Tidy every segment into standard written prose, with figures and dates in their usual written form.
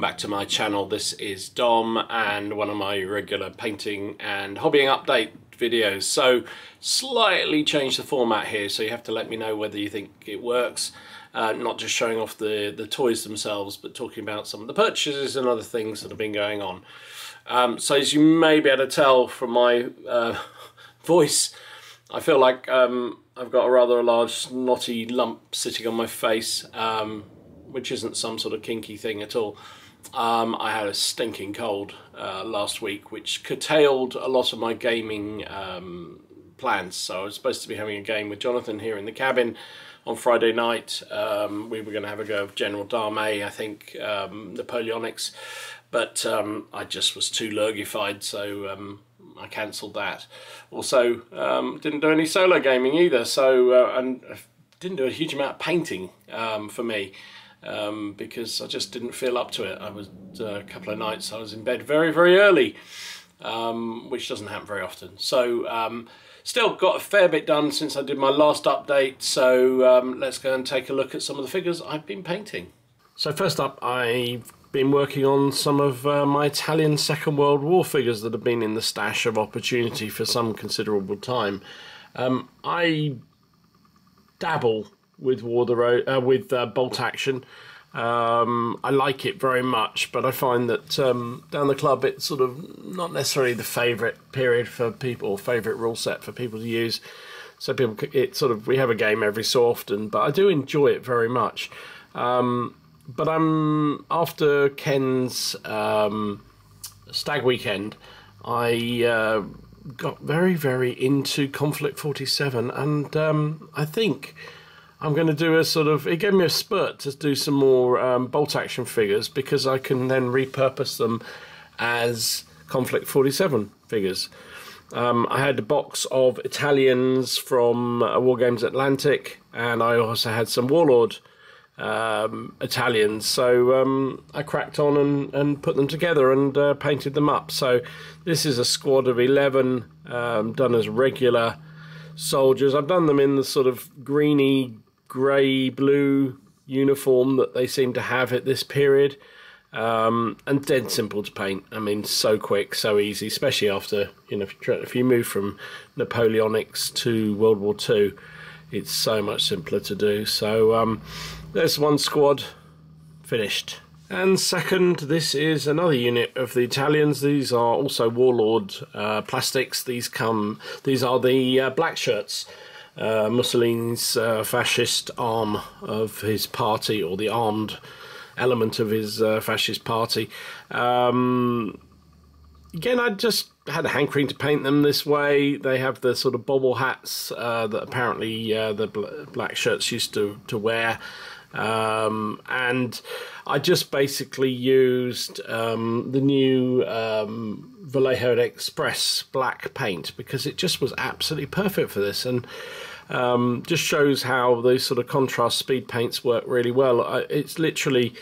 welcome back to my channel. This is Dom and one of my regular painting and hobbying update videos. So slightly changed the format here, so you have to let me know whether you think it works. Not just showing off the toys themselves, but talking about some of the purchases and other things that have been going on. So as you may be able to tell from my voice, I feel like I've got a rather large snotty lump sitting on my face, which isn't some sort of kinky thing at all. I had a stinking cold last week, which curtailed a lot of my gaming plans. So I was supposed to be having a game with Jonathan here in the cabin on Friday night. We were going to have a go of General Dame, I think, Napoleonics, but I just was too lurgified, so I cancelled that. Also, didn't do any solo gaming either, so and didn't do a huge amount of painting for me. Because I just didn't feel up to it. I was a couple of nights I was in bed very, very early, which doesn't happen very often. So still got a fair bit done since I did my last update. So let's go and take a look at some of the figures I've been painting. So first up, I've been working on some of my Italian Second World War figures that have been in the stash of opportunity for some considerable time. I dabble with bolt action. I like it very much, but I find that down the club it's sort of not necessarily the favourite period for people, favourite rule set for people to use. So we have a game every so often, but I do enjoy it very much. But I'm after Ken's Stag Weekend, I got very, very into Conflict 47, and I think I'm going to do a sort of, it gave me a spurt to do some more bolt action figures, because I can then repurpose them as Conflict 47 figures. I had a box of Italians from War Games Atlantic, and I also had some Warlord Italians, so I cracked on and put them together and painted them up. So this is a squad of 11 done as regular soldiers. I've done them in the sort of greeny grey blue uniform that they seem to have at this period, and dead simple to paint. I mean, so quick, so easy, especially after, you know, if you move from Napoleonics to World War II, it's so much simpler to do. So there's one squad finished. And second, this is another unit of the Italians. These are also Warlord plastics. These are the black shirts, Mussolini's fascist arm of his party, or the armed element of his fascist party. Again, I just had a hankering to paint them this way. They have the sort of bobble hats that apparently the black shirts used to wear. And I just basically used the new Vallejo Express black paint, because it just was absolutely perfect for this, and just shows how those sort of contrast speed paints work really well. It's literally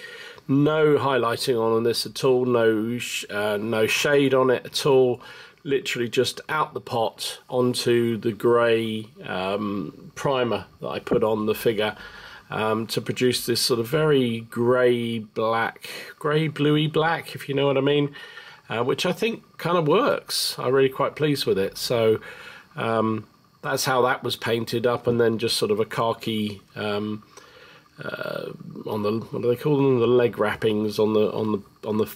no highlighting on this at all, no shade on it at all, literally just out the pot onto the grey primer that I put on the figure, to produce this sort of very grey bluey black, if you know what I mean, which I think kind of works. I'm really quite pleased with it. So that's how that was painted up, and then just sort of a khaki on the, what do they call them, the leg wrappings on the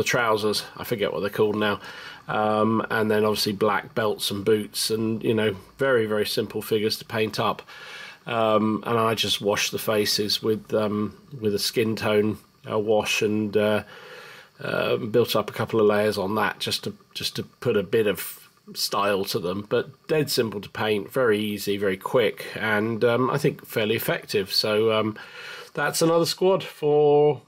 trousers. I forget what they're called now. And then obviously black belts and boots, and, you know, very, very simple figures to paint up. And I just washed the faces with a skin tone wash, and built up a couple of layers on that just to put a bit of style to them. But dead simple to paint, very easy, very quick, and I think fairly effective. So that's another squad for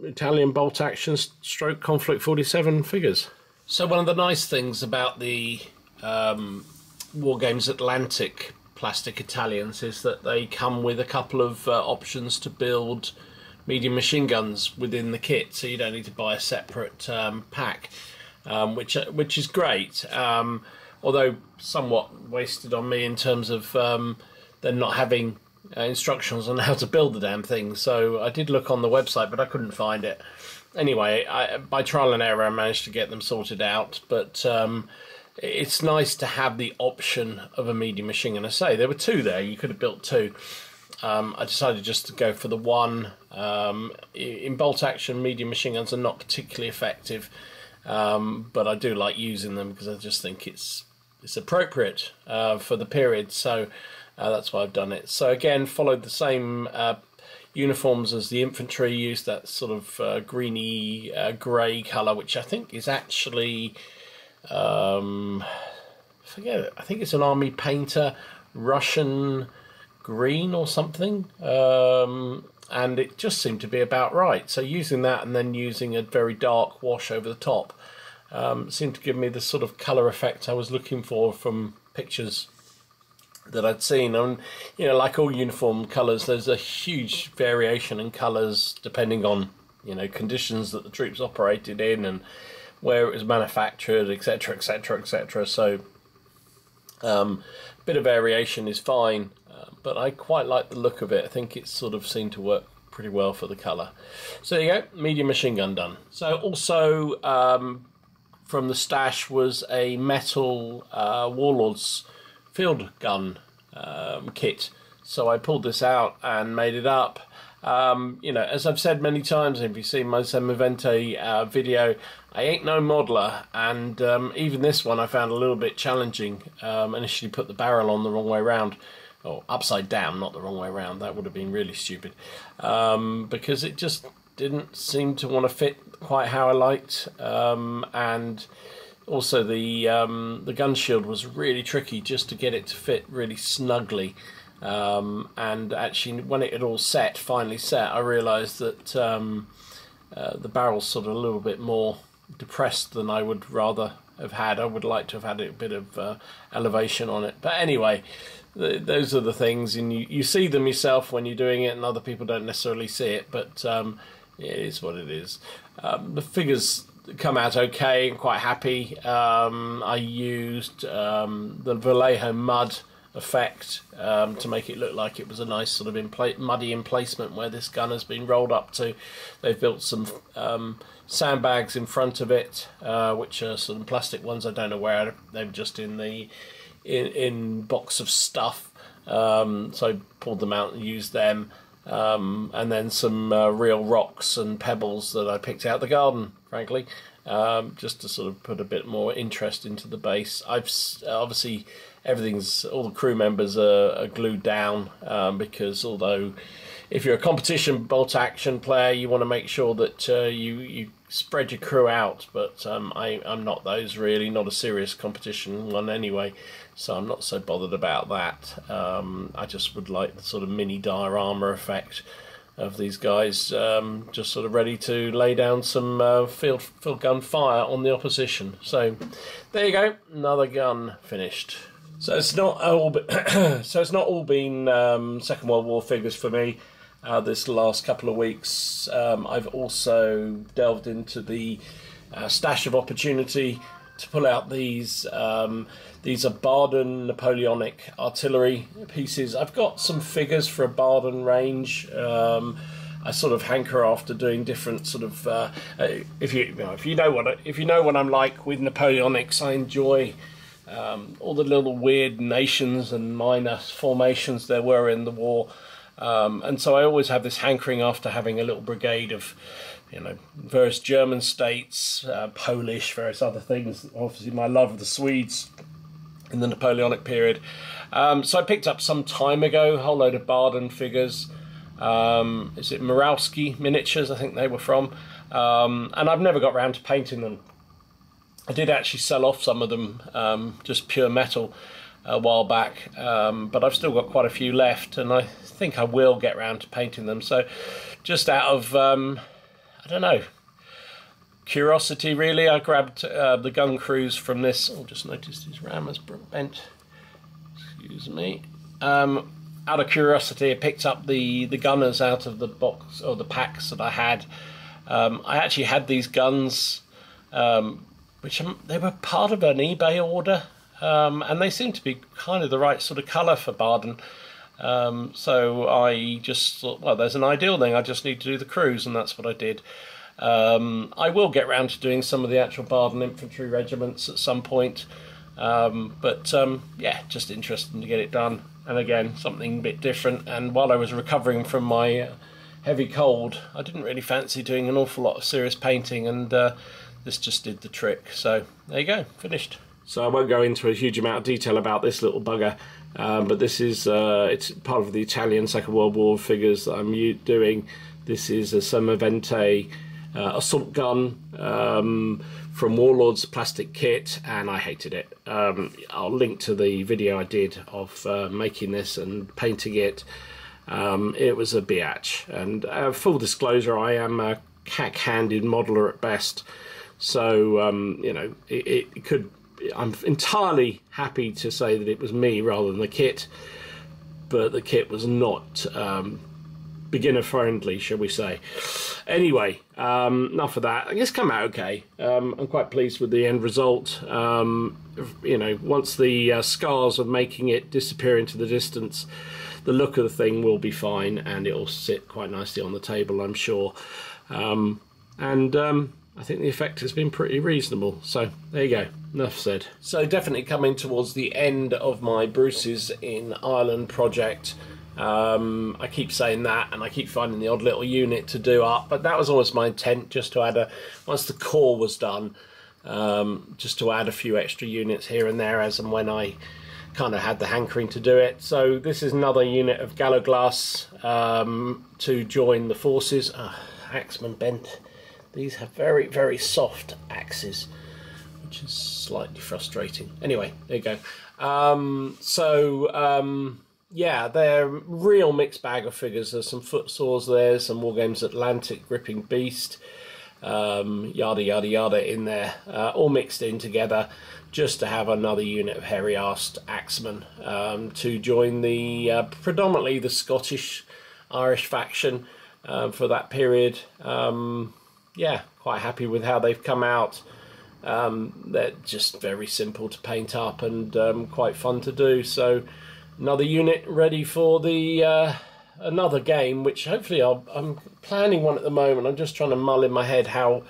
Italian bolt action stroke Conflict 47 figures. So one of the nice things about the War Games Atlantic plastic Italians is that they come with a couple of options to build medium machine guns within the kit, so you don't need to buy a separate pack, which is great, although somewhat wasted on me in terms of them not having instructions on how to build the damn thing. So I did look on the website, but I couldn't find it. anyway, by trial and error I managed to get them sorted out, but it's nice to have the option of a medium machine gun. I say there were two there, you could have built two. I decided just to go for the one. In bolt action, medium machine guns are not particularly effective, but I do like using them because I just think it's appropriate for the period, so that's why I've done it. So again, followed the same uniforms as the infantry, used that sort of greeny grey colour, which I think is actually I think it's an army painter, Russian green or something, and it just seemed to be about right. So using that and then using a very dark wash over the top seemed to give me the sort of colour effect I was looking for from pictures that I'd seen. And you know, like all uniform colours, there's a huge variation in colours depending on, you know, conditions that the troops operated in and where it was manufactured, etc, etc, etc. So a bit of variation is fine, but I quite like the look of it. I think it sort of seemed to work pretty well for the colour. So there you go, medium machine gun done. So also from the stash was a metal Warlords field gun kit. So I pulled this out and made it up. You know, as I've said many times, if you've seen my Semivente video, I ain't no modeler, and even this one I found a little bit challenging. Initially put the barrel on the wrong way round, or upside down, not the wrong way round. That would have been really stupid, because it just didn't seem to want to fit quite how I liked, and also the gun shield was really tricky just to get it to fit really snugly. And actually, when it had all finally set, I realised that the barrel's sort of a little bit more depressed than I would rather have had. I would like to have had a bit of elevation on it. But anyway, those are the things, and you see them yourself when you're doing it, and other people don't necessarily see it, but it is what it is. The figures come out okay, and quite happy. I used the Vallejo mud effect to make it look like it was a nice sort of muddy emplacement where this gun has been rolled up to. They've built some sandbags in front of it, which are sort of plastic ones. I don't know where they were, just in the box of stuff. So I pulled them out and used them, and then some real rocks and pebbles that I picked out the garden, frankly, just to sort of put a bit more interest into the base. I've obviously all the crew members are glued down, because although if you're a competition bolt action player, you want to make sure that you spread your crew out, but I'm not those, really, not a serious competition one anyway, so I'm not so bothered about that. I just would like the sort of mini diorama effect of these guys, just sort of ready to lay down some field gun fire on the opposition. So there you go, another gun finished. So it's not all been Second World War figures for me. This last couple of weeks, I've also delved into the stash of opportunity to pull out these. These are Baden Napoleonic Artillery pieces. I've got some figures for a Baden range. I sort of hanker after doing different sort of. If you know what I'm like with Napoleonics, I enjoy all the little weird nations and minor formations there were in the war. And so I always have this hankering after having a little brigade of, you know, various German states, Polish, various other things. Obviously my love of the Swedes in the Napoleonic period. So I picked up some time ago a whole load of Baden figures. Is it Morowski miniatures, I think they were from. And I've never got around to painting them. I did actually sell off some of them, just pure metal, a while back, but I've still got quite a few left, and I think I will get round to painting them. So just out of I don't know, curiosity really, I grabbed the gun crews from this. Oh, just noticed his ram has bent, excuse me. Out of curiosity, I picked up the gunners out of the box, or the packs that I had. I actually had these guns, which they were part of an eBay order, and they seem to be kind of the right sort of colour for Baden. So I just thought, well, there's an ideal thing, I just need to do the crews, and that's what I did. I will get round to doing some of the actual Baden infantry regiments at some point, yeah, just interesting to get it done. And again, something a bit different. And while I was recovering from my heavy cold, I didn't really fancy doing an awful lot of serious painting, and this just did the trick. So there you go, finished. So I won't go into a huge amount of detail about this little bugger, but this is it's part of the Italian Second World War figures that I'm doing. This is a Sommervente assault gun from Warlords plastic kit, and I hated it. I'll link to the video I did of making this and painting it. It was a biatch, and full disclosure, I am a cack-handed modeler at best, so you know, it could. I'm entirely happy to say that it was me rather than the kit, but the kit was not beginner friendly, shall we say. Anyway, enough of that. I guess come out okay. I'm quite pleased with the end result. You know, once the scars of making it disappear into the distance, the look of the thing will be fine, and it will sit quite nicely on the table, I'm sure. I think the effect has been pretty reasonable. So there you go, enough said. So definitely coming towards the end of my Bruces in Ireland project. I keep saying that, and I keep finding the odd little unit to do up, but that was always my intent, just to add once the core was done, just to add a few extra units here and there as and when I kind of had the hankering to do it. So this is another unit of Gallo-Glass to join the forces. Axeman bent. These have very, very soft axes, which is slightly frustrating. Anyway, there you go. Yeah, they're real mixed bag of figures. There's some footsores there, some Wargames Atlantic Gripping Beast, yada yada yada in there, all mixed in together, just to have another unit of hairy-arsed axemen to join the predominantly the Scottish-Irish faction for that period. Yeah, quite happy with how they've come out. They're just very simple to paint up and quite fun to do. So another unit ready for the another game, which hopefully I'm planning one at the moment. I'm just trying to mull in my head how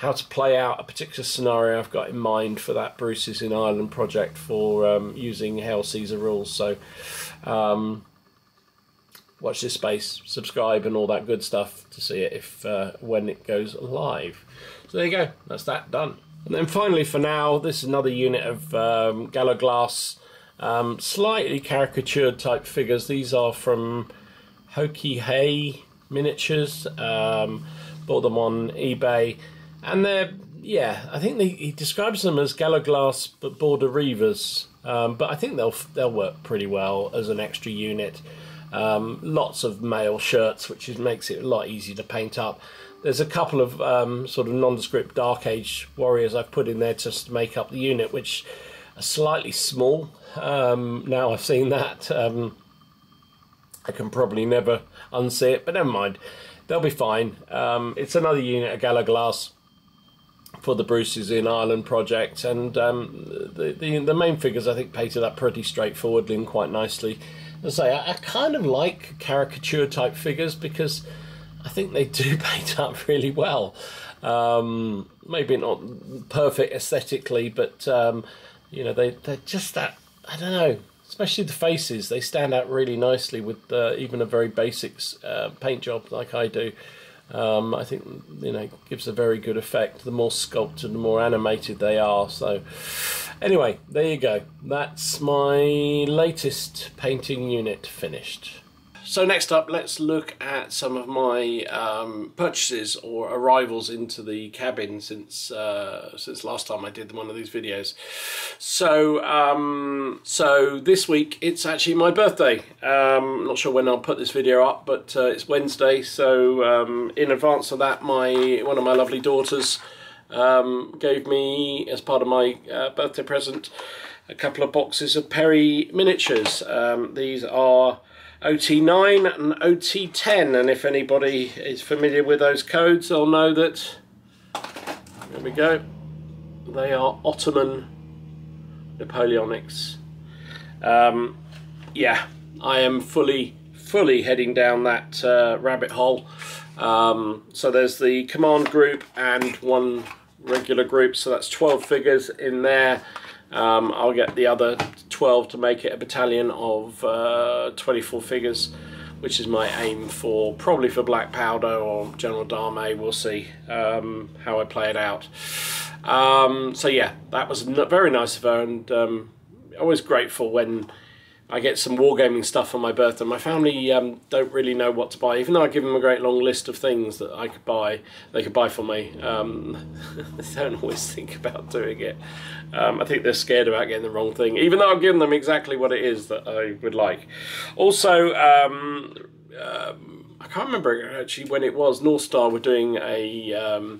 to play out a particular scenario I've got in mind for that Bruces in Ireland project for using Hail Caesar rules. So watch this space, subscribe and all that good stuff to see it if when it goes live. So there you go, that's that done. And then finally for now, this is another unit of Gallo-Glass, slightly caricatured type figures. These are from Hokey Hay Miniatures, bought them on eBay, and they're, yeah, I think he describes them as Gallo-Glass but Border Reivers, but I think they'll work pretty well as an extra unit. Lots of male shirts, which makes it a lot easier to paint up. There's a couple of sort of nondescript Dark Age warriors I've put in there just to make up the unit, which are slightly small. Now I've seen that, I can probably never unsee it, but never mind, they'll be fine. It's another unit of Gallo-Glass for the Bruces in Ireland project, and the main figures I think painted up pretty straightforwardly and quite nicely. As I say, I kind of like caricature type figures because I think they do paint up really well. Maybe not perfect aesthetically, but you know, they're just that, I don't know, especially the faces, they stand out really nicely with even a very basic paint job like I do. I think, you know, it gives a very good effect. The more sculpted, the more animated they are. So anyway, there you go. That's my latest painting unit finished. So next up, let's look at some of my purchases or arrivals into the cabin since last time I did one of these videos. So this week it's actually my birthday. I'm not sure when I'll put this video up, but it's Wednesday. So in advance of that, one of my lovely daughters gave me, as part of my birthday present, a couple of boxes of Perry miniatures. These are OT9 and OT10, and if anybody is familiar with those codes, they'll know that, there we go, they are Ottoman Napoleonics. Yeah, I am fully heading down that rabbit hole. So there's the command group and one regular group, so that's 12 figures in there. I'll get the other 12 to make it a battalion of 24 figures, which is my aim for probably for Black Powder or General Dame. We'll see how I play it out. So yeah, that was very nice of her, and always grateful when I get some wargaming stuff on my birthday. My family don't really know what to buy, even though I give them a great long list of things that I could buy. They could buy for me. They don't always think about doing it. I think they're scared about getting the wrong thing, even though I've given them exactly what it is that I would like. Also, I can't remember actually when it was. North Star were doing a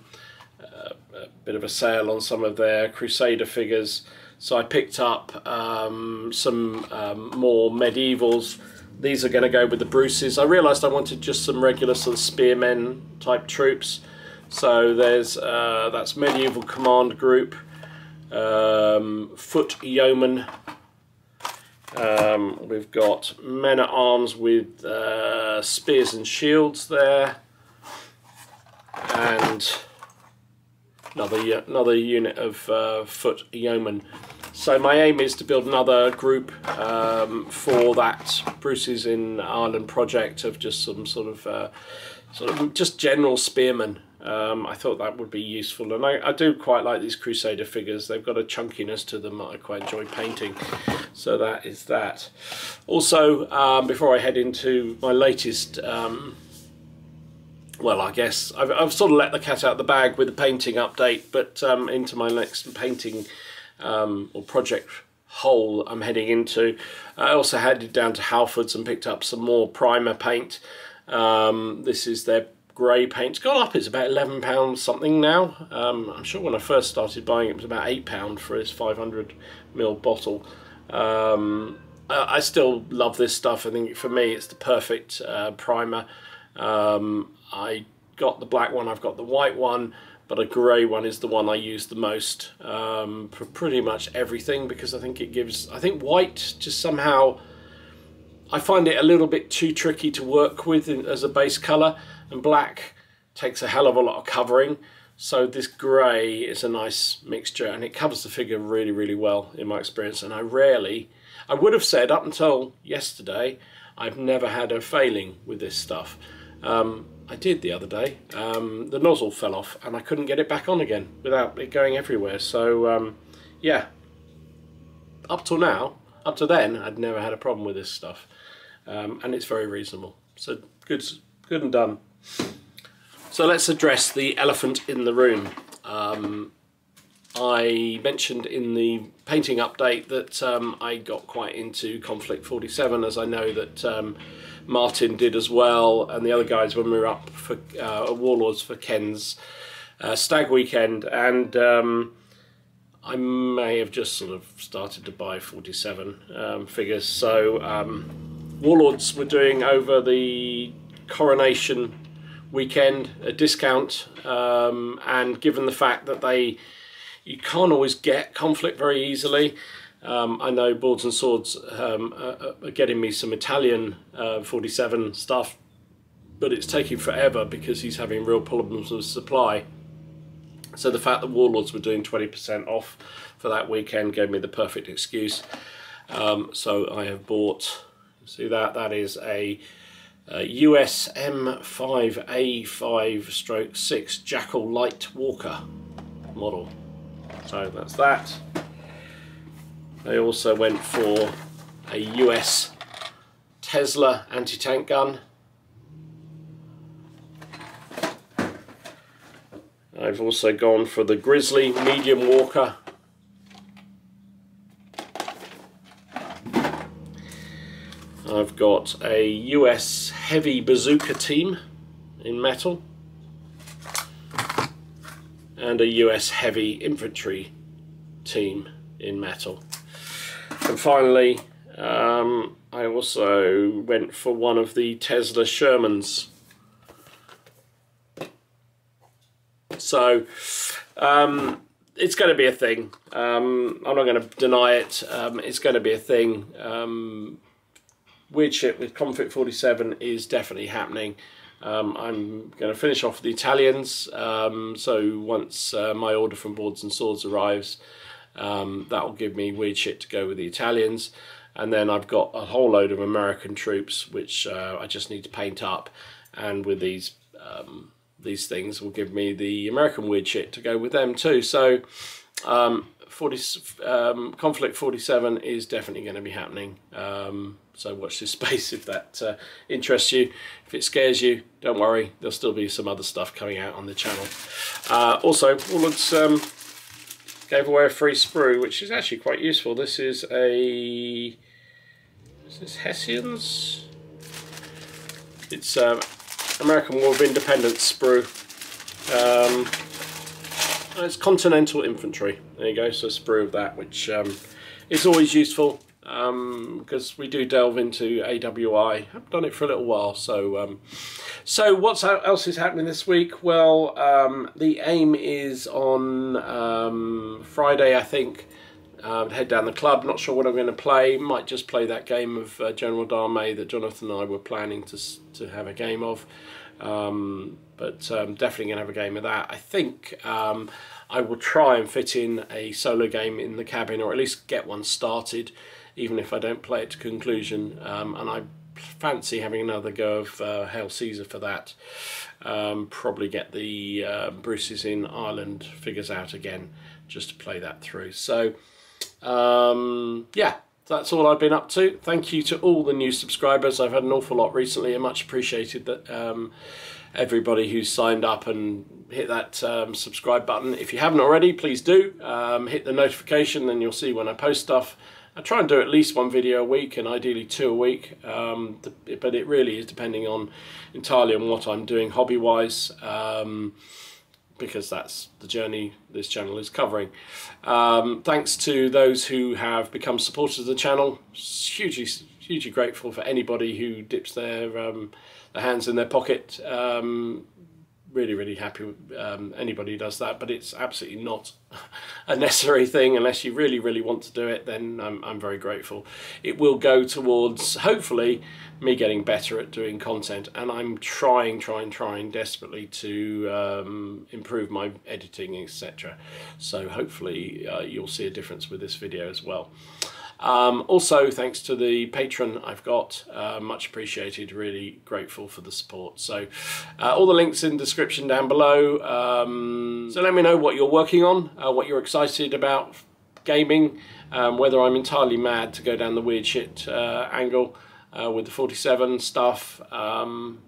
bit of a sale on some of their Crusader figures. So I picked up some more medievals. These are going to go with the Bruces. I realised I wanted just some regular sort of spearmen type troops. So there's that's medieval command group, foot yeomen. We've got men at arms with spears and shields there, and another unit of foot yeomen. So my aim is to build another group for that Bruce's in Ireland project of just some sort of just general spearmen. I thought that would be useful, and I do quite like these Crusader figures. They've got a chunkiness to them that I quite enjoy painting. So that is that. Also, before I head into my latest well, I guess I've sort of let the cat out of the bag with the painting update, but into my next painting or project hole I'm heading into. I also headed down to Halfords and picked up some more primer paint. This is their grey paint. It's gone up, it's about £11 something now. I'm sure when I first started buying it was about £8 for this 500ml bottle. I still love this stuff. I think for me it's the perfect primer. I got the black one, I've got the white one, but a grey one is the one I use the most for pretty much everything, because I think it gives, I think white just somehow, I find it a little bit too tricky to work with as a base colour, and black takes a hell of a lot of covering. So this grey is a nice mixture, and it covers the figure really, really well in my experience. And I would have said up until yesterday, I've never had a failing with this stuff. I did the other day. The nozzle fell off and I couldn't get it back on again without it going everywhere. So yeah, up till now, up to then, I'd never had a problem with this stuff, and it's very reasonable. So good and done. So let's address the elephant in the room. I mentioned in the painting update that I got quite into Conflict 47, as I know that Martin did as well, and the other guys when we were up for Warlords for Ken's stag weekend, and I may have just sort of started to buy 47 figures. So Warlords were doing over the coronation weekend a discount, and given the fact that you can't always get Conflict very easily, I know Boards and Swords are getting me some Italian 47 stuff, but it's taking forever because he's having real problems with supply. So the fact that Warlords were doing 20% off for that weekend gave me the perfect excuse. So I have bought, see that is a US M5A5/6 Jackal Light Walker model. So that's that. I also went for a US Tesla anti-tank gun. I've also gone for the Grizzly medium walker. I've got a US heavy bazooka team in metal, and a US heavy infantry team in metal. And finally, I also went for one of the Tesla Shermans. So it's going to be a thing. I'm not going to deny it. It's going to be a thing. Weird shit with Conflict 47 is definitely happening. I'm going to finish off the Italians, so once my order from Boards and Swords arrives, that will give me weird shit to go with the Italians. And then I've got a whole load of American troops which I just need to paint up, and with these things will give me the American weird shit to go with them too. So Conflict 47 is definitely going to be happening, so watch this space if that interests you. If it scares you, don't worry, there'll still be some other stuff coming out on the channel. Also, Warlords gave away a free sprue, which is actually quite useful. This is a... is this Hessians? It's American War of Independence sprue. It's Continental Infantry. There you go, so a sprue of that, which is always useful, because we do delve into AWI. I've done it for a little while, so so what else is happening this week? Well, the aim is on Friday, I think, head down the club. Not sure what I'm going to play. Might just play that game of General d'Armée that Jonathan and I were planning to have a game of. But definitely going to have a game of that. I think I will try and fit in a solo game in the cabin, or at least get one started, even if I don't play it to conclusion. And I fancy having another go of Hail Caesar for that. Probably get the Bruce's in Ireland figures out again, just to play that through. So yeah, that's all I've been up to. Thank you to all the new subscribers. I've had an awful lot recently, and much appreciated that everybody who's signed up and hit that subscribe button. If you haven't already, please do. Hit the notification, then you'll see when I post stuff. I try and do at least one video a week, and ideally 2 a week, but it really is depending on entirely on what I'm doing hobby-wise, because that's the journey this channel is covering. Thanks to those who have become supporters of the channel. Hugely grateful for anybody who dips their hands in their pocket. Really happy with anybody who does that, but it's absolutely not a necessary thing. Unless you really want to do it, then I'm very grateful. It will go towards, hopefully, me getting better at doing content, and I'm trying desperately to improve my editing, etc. So hopefully you'll see a difference with this video as well. Also, thanks to the patron I've got, much appreciated, really grateful for the support. So all the links in the description down below. So let me know what you're working on, what you're excited about gaming, whether I'm entirely mad to go down the weird shit angle with the 47 stuff, and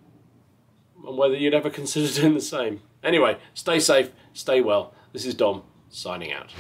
whether you'd ever consider doing the same. Anyway, stay safe, stay well. This is Dom, signing out.